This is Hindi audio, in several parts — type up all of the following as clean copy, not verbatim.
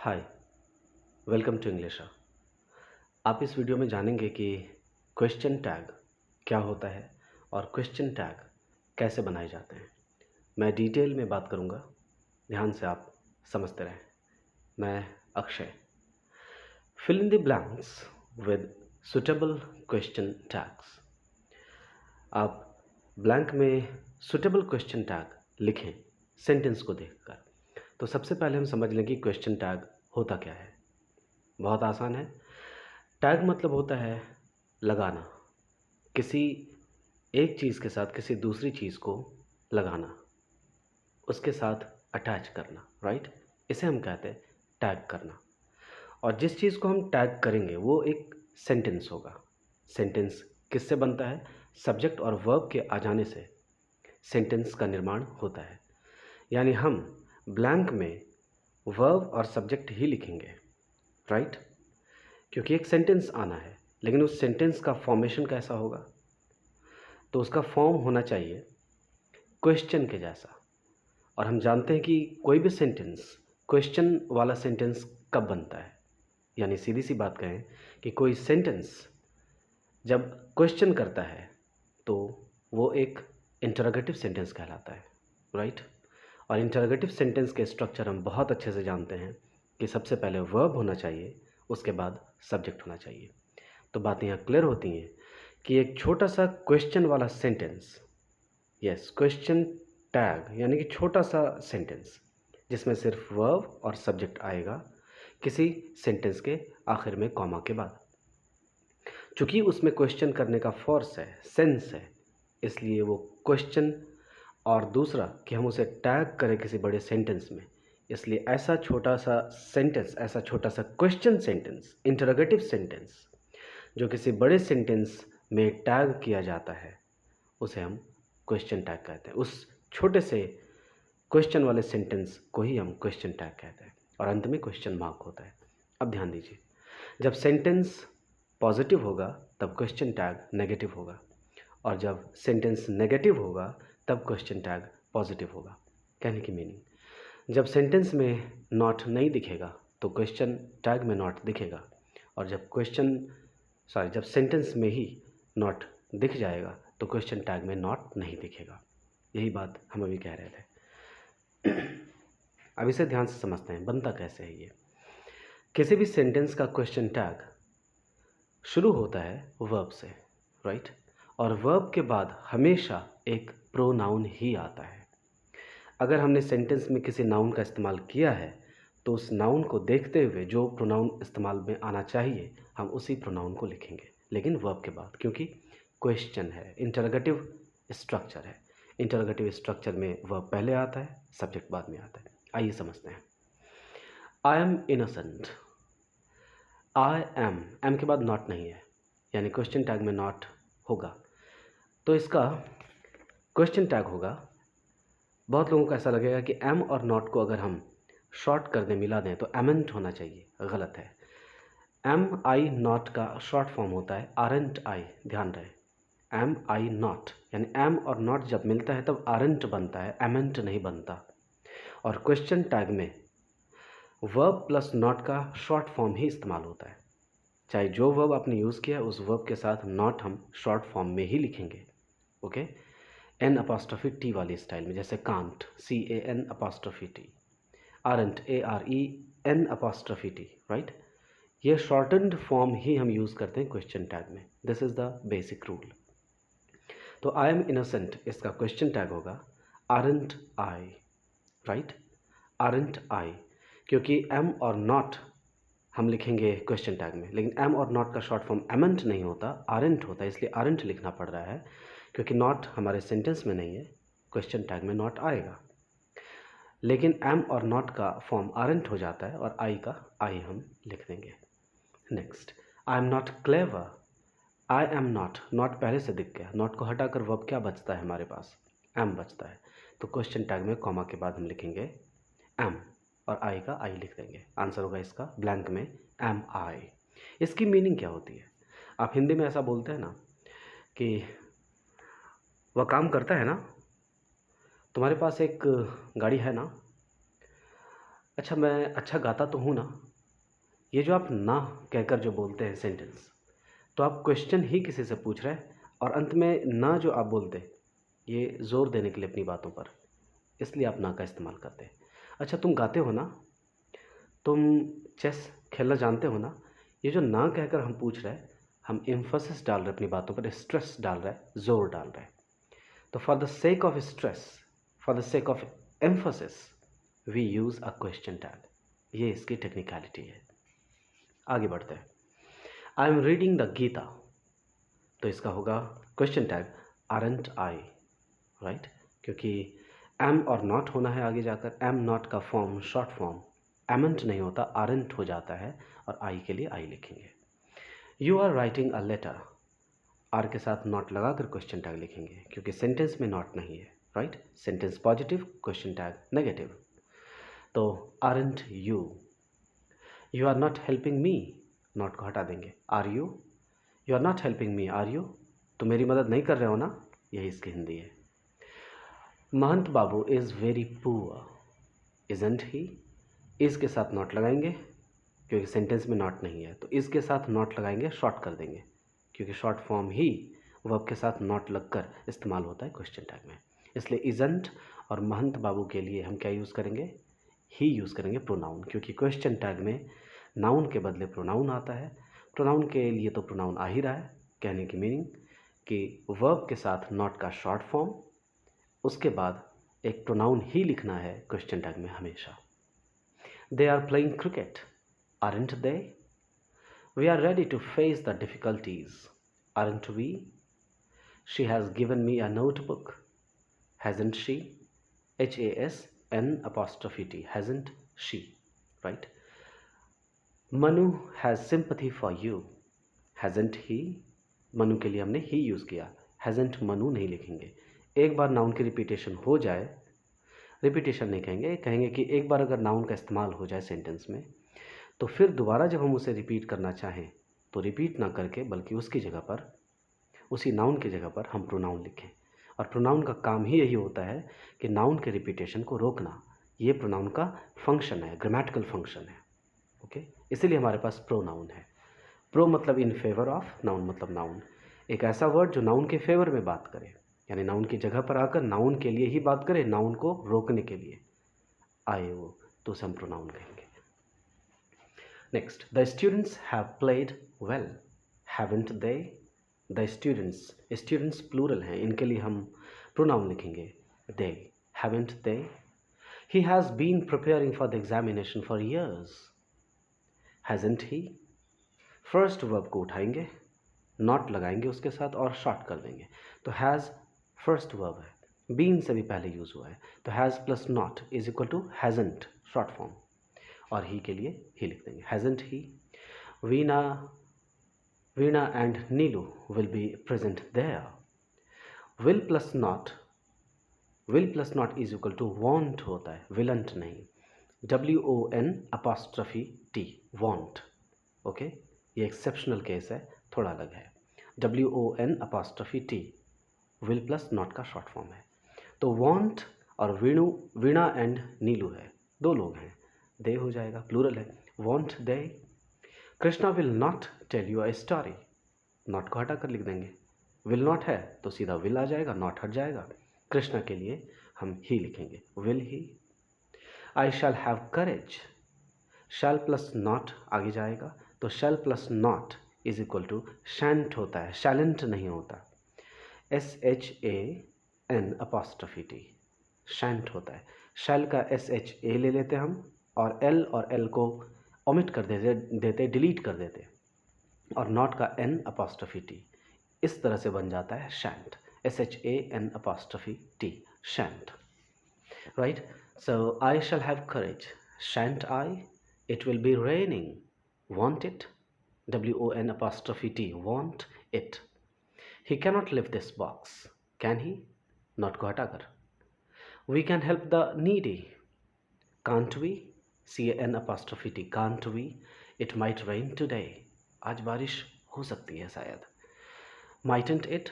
Hi, welcome to English. आप इस वीडियो में जानेंगे कि क्वेश्चन टैग क्या होता है और क्वेश्चन टैग कैसे बनाए जाते हैं। मैं डिटेल में बात करूंगा, ध्यान से आप समझते रहें। मैं Akshay. Fill in the blanks with suitable question tags. आप ब्लैंक में सुटेबल क्वेश्चन टैग लिखें सेंटेंस को देखकर। तो सबसे पहले हम समझ लें कि क्वेश्चन टैग होता क्या है। बहुत आसान है। टैग मतलब होता है लगाना, किसी एक चीज़ के साथ किसी दूसरी चीज़ को लगाना, उसके साथ अटैच करना, राइट। इसे हम कहते हैं टैग करना। और जिस चीज़ को हम टैग करेंगे वो एक सेंटेंस होगा। सेंटेंस किससे बनता है? सब्जेक्ट और वर्ब के आ जाने से सेंटेंस का निर्माण होता है। यानी हम ब्लैंक में वर्ब और सब्जेक्ट ही लिखेंगे, राइट। क्योंकि एक सेंटेंस आना है, लेकिन उस सेंटेंस का फॉर्मेशन कैसा होगा? तो उसका फॉर्म होना चाहिए क्वेश्चन के जैसा। और हम जानते हैं कि कोई भी सेंटेंस क्वेश्चन वाला सेंटेंस कब बनता है। यानी सीधी सी बात कहें कि कोई सेंटेंस जब क्वेश्चन करता है तो वो एक इंटरोगेटिव सेंटेंस कहलाता है, राइट। और इंटरोगेटिव सेंटेंस के स्ट्रक्चर हम बहुत अच्छे से जानते हैं कि सबसे पहले वर्ब होना चाहिए, उसके बाद सब्जेक्ट होना चाहिए। तो बातें यहाँ क्लियर होती हैं कि एक छोटा सा क्वेश्चन वाला सेंटेंस, यस, क्वेश्चन टैग यानी कि छोटा सा सेंटेंस जिसमें सिर्फ वर्ब और सब्जेक्ट आएगा किसी सेंटेंस के आखिर में कॉमा के बाद। चूँकि उसमें क्वेश्चन करने का फोर्स है, सेंस है, इसलिए वो क्वेश्चन। और दूसरा कि हम उसे टैग करें किसी बड़े सेंटेंस में, इसलिए ऐसा छोटा सा सेंटेंस, ऐसा छोटा सा क्वेश्चन सेंटेंस, इंटरोगेटिव सेंटेंस जो किसी बड़े सेंटेंस में टैग किया जाता है उसे हम क्वेश्चन टैग कहते हैं। उस छोटे से क्वेश्चन वाले सेंटेंस को ही हम क्वेश्चन टैग कहते हैं और अंत में क्वेश्चन मार्क होता है। अब ध्यान दीजिए, जब सेंटेंस पॉजिटिव होगा तब क्वेश्चन टैग नेगेटिव होगा, और जब सेंटेंस नेगेटिव होगा तब क्वेश्चन टैग पॉजिटिव होगा। कहने की मीनिंग, जब सेंटेंस में नॉट नहीं दिखेगा तो क्वेश्चन टैग में नॉट दिखेगा, और जब सेंटेंस में ही नॉट दिख जाएगा तो क्वेश्चन टैग में नॉट नहीं दिखेगा। यही बात हम अभी कह रहे थे। अब इसे ध्यान से समझते हैं बनता कैसे है ये। किसी भी सेंटेंस का क्वेश्चन टैग शुरू होता है वर्ब से, राइट। और वर्ब के बाद हमेशा एक प्रोनाउन ही आता है। अगर हमने सेंटेंस में किसी नाउन का इस्तेमाल किया है तो उस नाउन को देखते हुए जो प्रोनाउन इस्तेमाल में आना चाहिए हम उसी प्रोनाउन को लिखेंगे, लेकिन वर्ब के बाद, क्योंकि क्वेश्चन है, इंटरोगेटिव स्ट्रक्चर है। इंटरोगेटिव स्ट्रक्चर में वर्ब पहले आता है, सब्जेक्ट बाद में आता है। आइए समझते हैं। I M innocent. I am के बाद नॉट नहीं है, यानी क्वेश्चन टैग में नॉट होगा, तो इसका क्वेश्चन टैग होगा। बहुत लोगों को ऐसा लगेगा कि एम और नॉट को अगर हम शॉर्ट कर दें, मिला दें, तो एमेंट होना चाहिए। गलत है। एम आई नॉट का शॉर्ट फॉर्म होता है आरंट आई। ध्यान रहे, एम आई नॉट, यानी एम और नॉट जब मिलता है तब आरंट बनता है, एमेंट नहीं बनता। और क्वेश्चन टैग में वर्ब प्लस नॉट का शॉर्ट फॉर्म ही इस्तेमाल होता है। चाहे जो वर्ब आपने यूज़ किया उस वर्ब के साथ नॉट हम शॉर्ट फॉर्म में ही लिखेंगे, ओके। एन अपोस्ट्रोफी टी वाली स्टाइल में, जैसे can't, CAN''T, aren't, AREN''T, right. ये शॉर्टन्ड फॉर्म ही हम यूज़ करते हैं क्वेश्चन टैग में। This is the basic rule. तो आई एम इनोसेंट, इसका क्वेश्चन टैग होगा आरंट आई, राइट, आरंट आई। क्योंकि एम और नॉट हम लिखेंगे क्वेश्चन टैग में, लेकिन एम और नॉट का शॉर्ट फॉर्म एमेंट नहीं होता, आरंट होता है, इसलिए आरंट लिखना पड़ रहा है। क्योंकि नॉट हमारे सेंटेंस में नहीं है, क्वेश्चन टैग में नॉट आएगा, लेकिन एम और नॉट का फॉर्म आरंट हो जाता है और आई का आई हम लिख देंगे। Next, I am not clever. I am not, not पहले से दिख गया, नॉट को हटाकर वर्ब क्या बचता है हमारे पास? एम बचता है। तो क्वेश्चन टैग में कॉमा के बाद हम लिखेंगे एम और आई का आई लिख देंगे। आंसर होगा इसका ब्लैंक में एम आई। इसकी मीनिंग क्या होती है? आप हिंदी में ऐसा बोलते हैं ना कि वह काम करता है ना। तुम्हारे पास एक गाड़ी है ना, अच्छा मैं अच्छा गाता तो हूँ ना। ये जो आप ना कहकर जो बोलते हैं सेंटेंस, तो आप क्वेश्चन ही किसी से पूछ रहे हैं और अंत में ना जो आप बोलते हैं, ये ज़ोर देने के लिए अपनी बातों पर, इसलिए आप ना का इस्तेमाल करते हैं। अच्छा तुम गाते हो ना, तुम चेस खेलना जानते हो ना। ये जो ना कहकर हम पूछ रहे हैं, हम एम्फोसिस डाल रहे हैं अपनी बातों पर, स्ट्रेस डाल रहे हैं, जोर डाल रहे हैं। तो for the sake of stress, for the sake of emphasis, we use a question tag. ये इसकी टेक्निकलिटी है। आगे बढ़ते हैं। I am reading the Gita, तो इसका होगा question tag aren't I, right, क्योंकि एम और नॉट होना है आगे जाकर। एम नॉट का फॉर्म शॉर्ट फॉर्म एमेंट नहीं होता, आरंट हो जाता है, और आई के लिए आई लिखेंगे। You are writing a letter, are के साथ नॉट लगाकर क्वेश्चन टैग लिखेंगे क्योंकि सेंटेंस में नॉट नहीं है, right. Sentence positive, question tag negative. तो aren't you, you are not helping me, not को हटा देंगे। Are you, you are not helping me, are you, तो मेरी मदद नहीं कर रहे हो ना, यही इसकी हिंदी है। Mahant Babu is very poor, isn't he, is के साथ नॉट लगाएंगे क्योंकि सेंटेंस में नॉट नहीं है, तो इज़ के साथ नॉट लगाएंगे, शॉर्ट कर देंगे क्योंकि शॉर्ट फॉर्म ही वर्ब के साथ नॉट लगकर इस्तेमाल होता है क्वेश्चन टैग में। इसलिए इजंट और महंत बाबू के लिए हम क्या यूज़ करेंगे, ही यूज़ करेंगे प्रोनाउन, क्योंकि क्वेश्चन टैग में नाउन के बदले प्रोनाउन आता है। प्रोनाउन के लिए तो प्रोनाउन आ ही रहा है, कहने की मीनिंग कि वर्ब के साथ नॉट का शॉर्ट फॉर्म, उसके बाद एक प्रोनाउन ही लिखना है क्वेश्चन टैग में हमेशा। They are playing cricket, aren't they? We are ready to face the difficulties, aren't we? She has given me a notebook, hasn't she? HASN apostrophe T, hasn't she? Right? Manu has sympathy for you, hasn't he? Manu के लिए हमने ही यूज़ किया, hasn't मनु नहीं लिखेंगे। एक बार नाउन की रिपीटेशन हो जाए, रिपीटेशन नहीं कहेंगे, कहेंगे कि एक बार अगर नाउन का इस्तेमाल हो जाए सेंटेंस में, तो फिर दोबारा जब हम उसे रिपीट करना चाहें तो रिपीट ना करके बल्कि उसकी जगह पर, उसी नाउन की जगह पर हम प्रोनाउन लिखें। और प्रोनाउन का काम ही यही होता है कि नाउन के रिपीटेशन को रोकना। ये प्रोनाउन का फंक्शन है, ग्रामेटिकल फंक्शन है। ओके, इसीलिए हमारे पास प्रोनाउन है। प्रो मतलब इन फेवर ऑफ, नाउन मतलब नाउन। एक ऐसा वर्ड जो नाउन के फेवर में बात करे, यानी नाउन की जगह पर आकर नाउन के लिए ही बात करे, नाउन को रोकने के लिए आए वो, तो उसे हम प्रोनाउन कहेंगे। Next, the students have played well, haven't they? The students, students plural हैं, इनके लिए हम pronoun लिखेंगे they, haven't they? He has been preparing for the examination for years, hasn't he? First verb को उठाएंगे, not लगाएंगे उसके साथ और short कर देंगे। तो has first verb है, been से भी पहले यूज़ हुआ है, तो has plus not is equal to hasn't short form, और ही के लिए ही लिख देंगे, hasn't he? Veena and Neelu will be present there. Will plus not is equal to want होता है, willn't नहीं। WON apostrophe T, want, okay, ये एक्सेप्शनल केस है, थोड़ा अलग है। WON apostrophe T, will plus not का शॉर्ट फॉर्म है। तो want और वीणा एंड नीलू है, दो लोग हैं, दे हो जाएगा, प्लूरल है, want they। Krishna will not tell you a story, not को हटा कर लिख देंगे। विल नॉट है तो सीधा विल आ जाएगा, नॉट हट जाएगा। कृष्णा के लिए हम ही लिखेंगे, will he. I shall have courage, shall plus not आगे जाएगा, तो shall plus not is equal to shan't होता है, शैलेंट नहीं होता। SHAN अपॉस्ट्रोफी T, शैंट होता है। शैल का SHA ले लेते हम, और L को ओमिट कर देते, डिलीट कर देते, और नॉट का N अपॉस्ट्रोफी T, इस तरह से बन जाता है shan't, SHAN apostrophe T, shan't, right. So I shall have courage, shan't I? It will be raining, won't it? WON apostrophe T, want it। He cannot lift this box, can he? Not को हटाकर। We can help the needy, can't we? CAN apostrophe T, can't we? It might rain today, आज बारिश हो सकती है शायद। Mightn't it,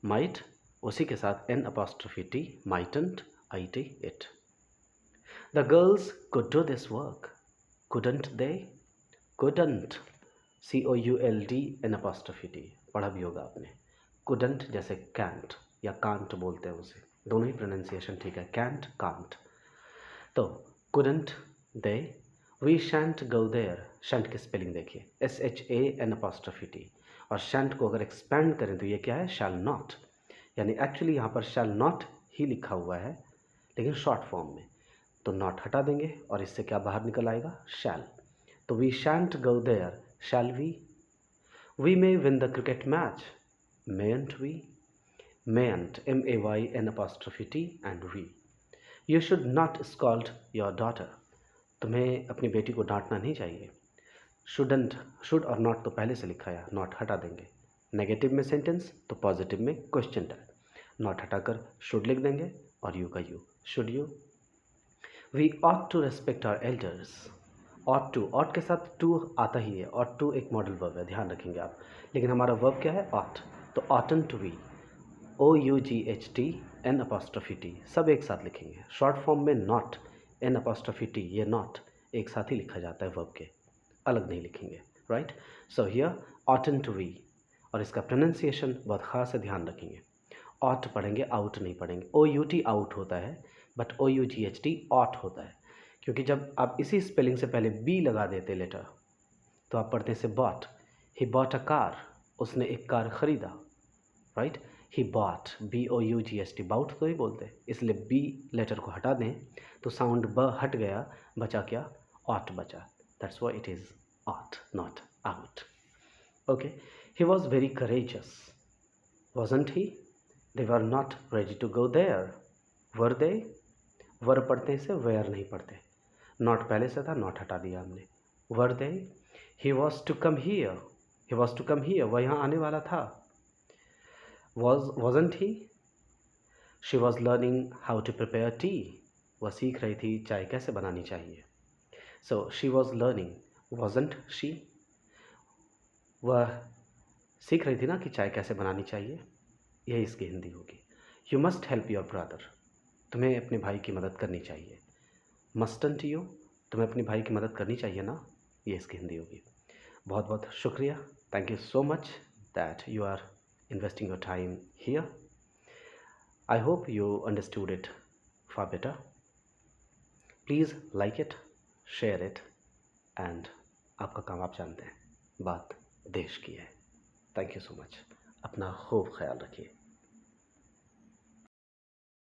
might उसी के साथ N apostrophe T, mightn't IT it। The girls could do this work, couldn't they, couldn't, COULD पढ़ा भी होगा आपने। कुडंट जैसे कैंट या कांट बोलते हैं उसे, दोनों ही प्रोनाउंसिएशन ठीक है, कैंट कांट। तो couldn't they, we shan't go there, shan't की स्पेलिंग देखिए SHANT, और शैंट को अगर एक्सपैंड करें तो ये क्या है, शैल नॉट, यानी एक्चुअली यहाँ पर शैल नॉट ही लिखा हुआ है लेकिन शॉर्ट फॉर्म में, तो नॉट हटा देंगे और इससे क्या बाहर निकल आएगा, शैल। तो we shan't go there, shall we may win the cricket match, mayn't we, mayn't, MAYNT and we, you should not scold your daughter, तुम्हें अपनी बेटी को डांटना नहीं चाहिए। शुडंट, शुड और नॉट तो पहले से लिखा है, नॉट हटा देंगे। नेगेटिव में सेंटेंस तो पॉजिटिव में क्वेश्चन टैग, नॉट हटाकर शुड लिख देंगे और यू का you, should you. We ought to respect our elders, ought to, ought के साथ टू आता ही है, ऑट टू एक मॉडल वर्ब है, ध्यान रखेंगे आप, लेकिन हमारा वर्ब क्या है, ऑट, तो ऑटन टू बी, OUGHT सब एक साथ लिखेंगे। शॉर्ट फॉर्म में नॉट, N', ये नॉट एक साथ ही लिखा जाता है वर्ब के, अलग नहीं लिखेंगे, right. So here oughtn't to be, और इसका प्रोनाउंसिएशन बहुत ख़ास है, ध्यान रखेंगे। ऑट पढ़ेंगे, आउट नहीं पढ़ेंगे। OUT आउट होता है, बट OUGHT ऑट होता है, क्योंकि जब आप इसी स्पेलिंग से पहले बी लगा देते लेटर तो आप पढ़ते से bought, he bought a car, उसने एक कार खरीदा, right. He bought, BOUGHT, bout तो ही बोलते हैं, इसलिए बी लेटर को हटा दें तो साउंड ब हट गया, बचा क्या, ऑट बचा, that's why it is ought not out. Okay, he was very courageous, wasn't he, they were not ready to go there, were they, वर पढ़ते से वेयर नहीं पढ़ते, नॉट पहले से था, नॉट हटा दिया हमने, were they, he was to come here, he was to come here, वह यहाँ आने वाला था, wasn't he, she was learning how to prepare tea, वह सीख रही थी चाय कैसे बनानी चाहिए, so she was learning, wasn't she, वह सीख रही थी ना कि चाय कैसे बनानी चाहिए, यही इसकी हिंदी होगी। you must help your brother, तुम्हें अपने भाई की मदद करनी चाहिए, mustn't you, तुम्हें अपने भाई की मदद करनी चाहिए ना, ये इसकी हिंदी होगी। बहुत बहुत शुक्रिया, thank you so much that you are investing your time here. I hope you understood it far better. Please like it, share it, and आपका काम आप जानते हैं, बात देश की है। थैंक यू सो मच, अपना खूब ख्याल रखिए।